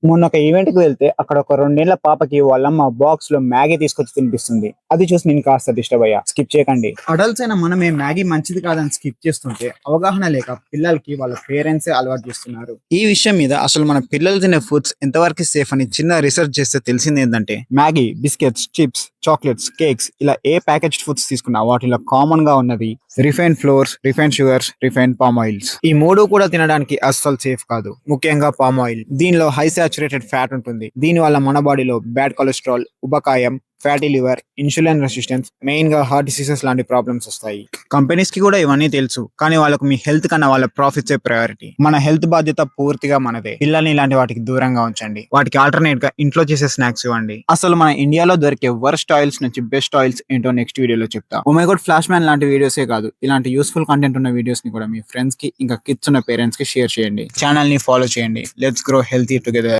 మొన్న ఒక ఈవెంట్ కి వెళ్తే అక్కడ ఒక 2 ఏళ్ల పాపకి వాళ్ళమ్మ బాక్స్ లో మ్యాగీ తీసుకొచ్చి తినిపిస్తుంది. అది చూసి నేను కాస్త డిస్టర్బ్ అయ్యా. స్కిప్ చేయకండి. అడల్ట్స్ అయినా మనమే మ్యాగీ మంచిది కాదని స్కిప్ చేస్తుంటే అవగాహన లేక పిల్లలకి వాళ్ళ పేరెంట్సే అలవాటు చేస్తున్నారు. ఈ విషయం మీద అసలు మన పిల్లలు తినే ఫుడ్స్ ఎంతవరకు సేఫ్ అని చిన్న రీసెర్చ్ చేస్తే తెలిసింది ఏంటంటే Maggi, biscuits, chips, chocolates, cakes ఇలా ఏ ప్యాకేజ్డ్ ఫుడ్స్ తీసుకున్నా వాటిలో కామన్ గా ఉన్నది refine flours, refine sugars, refine palm oils. ఈ మూడు కూడా తినడానికి అస్సలు సేఫ్ కాదు. ముఖ్యంగా పామ్ ఆయిల్. దీనిలో హై సాచురేటెడ్ ఫ్యాట్ ఉంటుంది. దీని వల్ల మన బాడీలో బ్యాడ్ కొలెస్ట్రాల్, ఉబకాయం, fatty liver, insulin resistance, main గా హార్ట్ డిసీజెస్ లాంటి ప్రాబ్లమ్స్ వస్తాయి. కంపెనీస్ కి కూడా ఇవన్నీ తెలుసు, కానీ వాళ్ళకు మీ హెల్త్ కన్నా వాళ్ళ ప్రాఫిట్స్ ప్రయారిటీ. మన హెల్త్ బాధ్యత పూర్తిగా మనదే. పిల్లల్ని ఇలాంటి వాటికి దూరంగా ఉంచండి. వాటికి ఆల్టర్నేట్ గా ఇంట్లో చేసే స్నాక్స్ ఇవ్వండి. అసలు మన ఇండియాలో దొరికే వర్స్ట్ ఆయిల్స్ నుంచి బెస్ట్ ఆయిల్స్ ఏంటో నెక్స్ట్ వీడియోలో చెప్తా. Oh my God, flash man లాంటి వీడియోసే కాదు, ఇలాంటి యూస్ఫుల్ కంటెంట్ ఉన్న వీడియోస్ ని కూడా మీ ఫ్రెండ్స్ కి ఇంకా కిడ్స్ ఉన్న పేరెంట్స్ కి షేర్ చేయండి. ఛానల్ ని ఫాలో చేయండి. Let's grow healthy together.